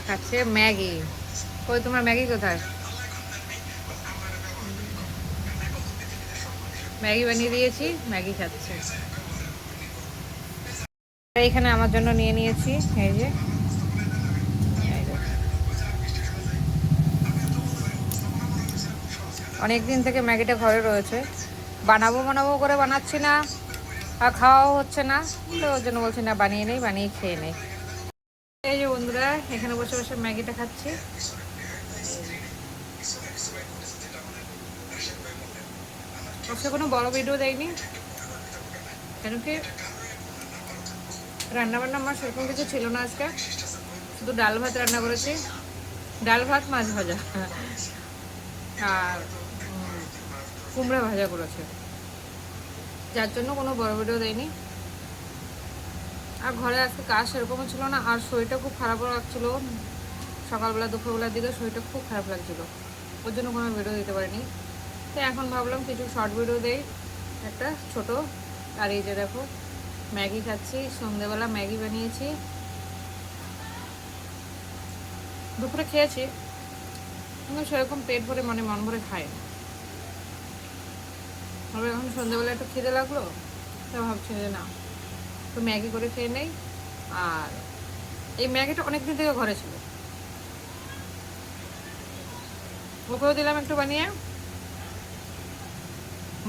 খাচ্ছে ম্যাগি। কই তোমার ম্যাগি কোথায়? ম্যাগি বানিয়ে দিয়েছি, ম্যাগি খাচ্ছে। এইখানে আমার জন্য নিয়ে নিয়েছি এই যে, অনেক দিন থেকে ম্যাগিটা ঘরে রয়েছে, বানাবো বানাবো করে বানাচ্ছি না, আর খাওয়াও হচ্ছে না, তো ওর জন্য বলছি না বানিয়ে নেই, বানিয়ে খেয়ে নেই। এই যে বন্ধুরা, এখানে বসে বসে ম্যাগিটা খাচ্ছি। আজকে কোনো বড় ভিডিও দেয়নি, কেন কি রান্নাবান্না আমার সেরকম কিছু ছিল না আজকে, শুধু ডাল ভাত রান্না করেছি, ডাল ভাত মাছ ভাজা আর কুমড়া ভাজা করেছে, যার জন্য কোনো বড় ভিডিও দেয়নি। আর ঘরে আজকে কাজ সেরকমও ছিল না, আর শরীরটা খুব খারাপ লাগছিল, সকালবেলা দুপুরবেলার দিকে শরীরটা খুব খারাপ লাগছিল, ওর জন্য কোনো ভিডিও দিতে পারিনি। তো এখন ভাবলাম কিছু শর্ট ভিডিও দেই একটা ছোট। আর এই যে দেখো ম্যাগি খাচ্ছি, সন্ধ্যেবেলা ম্যাগি বানিয়েছি, দুপুরে খেয়েছি কিন্তু সেরকম পেট ভরে মানে মন ভরে খাই না। তবে এখন সন্ধ্যেবেলা একটু খিদে লাগলো, তো ভাবছি যে না তো ম্যাগি করে খেয়ে নেই। আর এই ম্যাগিটা অনেকদিন থেকে ঘরে ছিল, ওকেও দিলাম একটু বানিয়ে,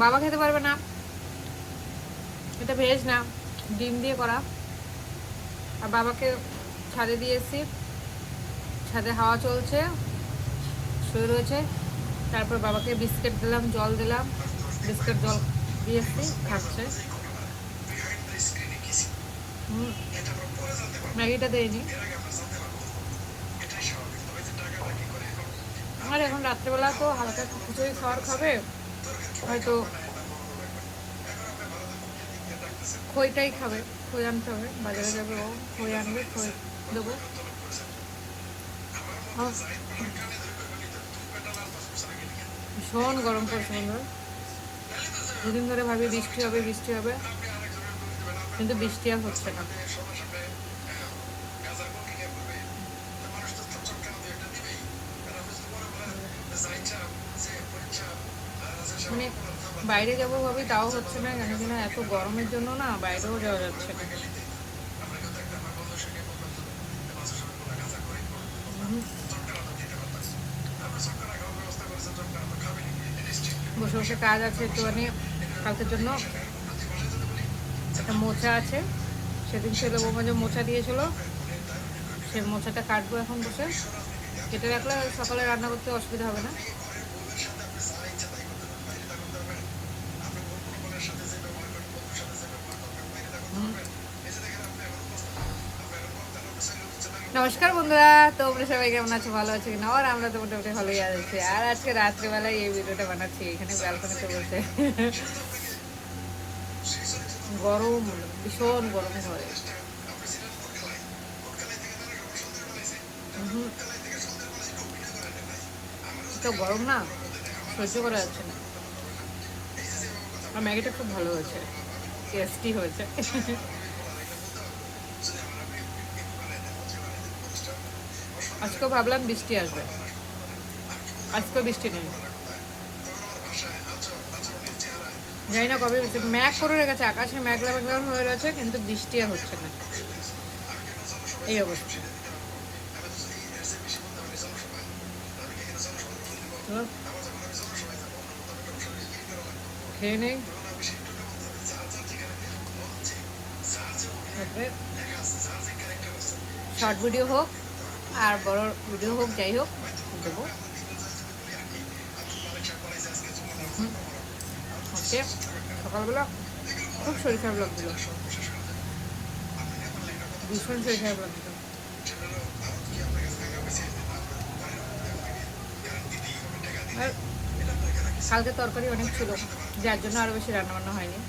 বাবা খেতে পারবে না, এটা ভেজ না, ডিম দিয়ে করা। আর বাবাকে ছাদে দিয়ে এসেছি, ছাদে হাওয়া চলছে, শুয়ে রয়েছে। তারপর বাবাকে বিস্কিট দিলাম, জল দিলাম, বিস্কিট জল দিয়ে এসেছি, খাচ্ছে। ম্যাগিটা দেয়নি। আর এখন রাত্রেবেলা তো হালকা খিচুড়ি খাওয়ার খাবে, হয়তো খইটাই খাবে, খই আনতে হবে, বাজারে যাবে ও, খই আনবে, খই দেবো। ভীষণ গরম পড়ছে বন্ধুরা, দুদিন ধরে ভাবি বৃষ্টি হবে বৃষ্টি হবে, কিন্তু বৃষ্টি আর হচ্ছে না। মানে বাইরে যাবো ভাবি তাও হচ্ছে না, কেন কিনা এত গরমের জন্য না বাইরেও যাওয়া যাচ্ছে না। বসে বসে কাজ আছে একটুখানি, কালকের জন্য একটা মোচা আছে, সেদিন ছেলে বৌমা যে মোচা দিয়েছিল, সেই মোচাটা কাটবো এখন বসে, কেটে রাখলে সকালে রান্না করতে অসুবিধা হবে না। নমস্কার বন্ধুরা, তোমরা সবাই কেমন আছো, ভালো আছো কিনা? আর আমরা তো মোটামুটি ভালোই আছি। আর আজকে রাত্রিবেলায় এই ভিডিওটা বানাচ্ছি এখানে ব্যালকনিতে বসে। গরম, ভীষণ গরম ঘরে, তো গরম না, সহ্য করা যাচ্ছে না। আর ম্যাগিটা খুব ভালো হয়েছে, টেস্টি হয়েছে। আজকেও ভাবলাম বৃষ্টি আসবে, আজকেও বৃষ্টি নেই, জানি না কবে বৃষ্টি, ম্যাঘ করে রেখেছে, আকাশে মেঘলা মেঘলা হয়ে রয়েছে, কিন্তু বৃষ্টি আর হচ্ছে না, এই অবস্থা। খেয়ে নেই, শর্ট ভিডিও হোক আর বড় ভিডিও হোক, যাই হোক দেবো। আজকে সকালবেলা খুব শরীর খারাপ লাগছিল, ভীষণ শরীর খারাপ লাগছিল। আর কালকে তরকারি অনেক ছিল, যার জন্য আরও বেশি রান্নাবান্না হয়নি।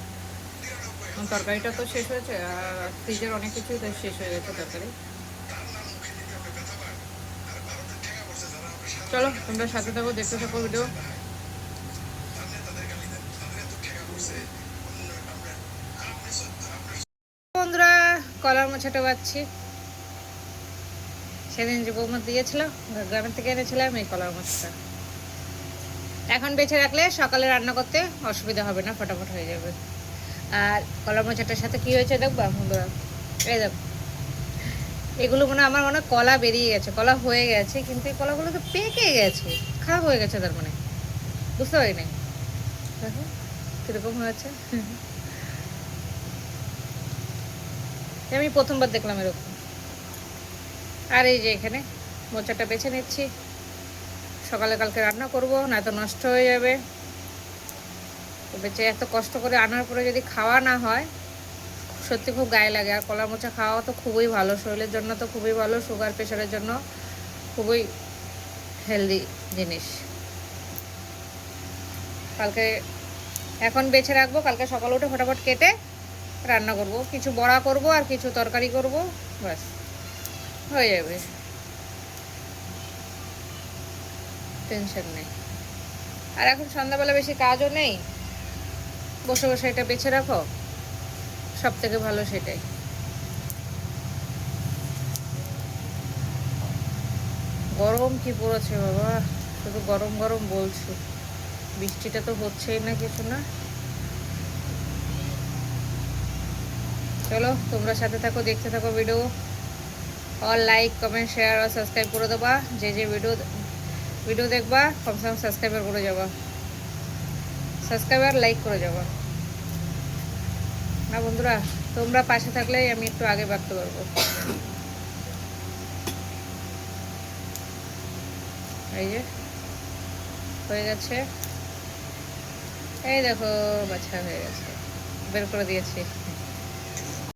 তরকারিটা তো শেষ হয়েছে, আর ফ্রিজের অনেক কিছুই তো শেষ হয়ে গেছে তরকারি। চলো তোমরা সাথে থাকো, দেখতে থাকো ভিডিও। বন্ধুরা, কলার মোছাটা বাচ্ছি, সেদিন যে বৌমা দিয়েছিল, গ্রামের থেকে এনেছিলাম এই কলার মোচাটা। এখন বেছে রাখলে সকালে রান্না করতে অসুবিধা হবে না, ফটাফট হয়ে যাবে। আর কলার মোচাটার সাথে কি হয়েছে দেখবা বন্ধুরা, এই দেখো, এগুলো আমার মনে হয় কলা বেরিয়ে গেছে, কলা হয়ে গেছে, কিন্তু এই কলাগুলো তো পেকে গেছে, খারাপ হয়ে গেছে, তার মানে বুঝতে পারি নাই। দেখো কিরকম হয়েছে, আমি প্রথমবার দেখলাম এরকম। আর এই যে এখানে মোচাটা বেছে নিচ্ছি, সকালে কালকে রান্না করব, না তো নষ্ট হয়ে যাবে। তো বেঁচে এত কষ্ট করে আনার পরে যদি খাওয়া না হয়, সত্যি খুব গায়ে লাগে। আর কলা মোচা খাওয়া তো খুবই ভালো, শরীরের জন্য তো খুবই ভালো, সুগার প্রেশারের জন্য খুবই হেলদি জিনিস। কালকে এখন বেছে রাখবো, কালকে সকালে উঠে ফটাফট কেটে রান্না করব, কিছু বড়া করব আর কিছু তরকারি করব, ব্যাস হয়ে যাবে, টেনশন নেই। আর এখন সন্ধ্যাবেলা বেশি কাজও নেই, বসে বসে এটা বেছে রাখো, সব থেকে ভালো সেটাই। গরম কি পড়েছে বাবা, শুধু গরম গরম বলছি, বৃষ্টিটা তো হচ্ছেই না কিছু না। চলো তোমরা সাথে থাকো, দেখতে থাকো video. All like comment share আর সাবস্ক্রাইব করে দেবা, যে যে ভিডিও দেখবা কমসে কম সাবস্ক্রাইবার করে যাবা, সাবস্ক্রাইবার লাইক করে যাবা না বন্ধুরা, তোমরা পাশে থাকলেই আমি একটু আগে বাড়তে পারবো। এই যে হয়ে গেছে, এই দেখো বাছা হয়ে গেছে, বের করে দিয়েছি।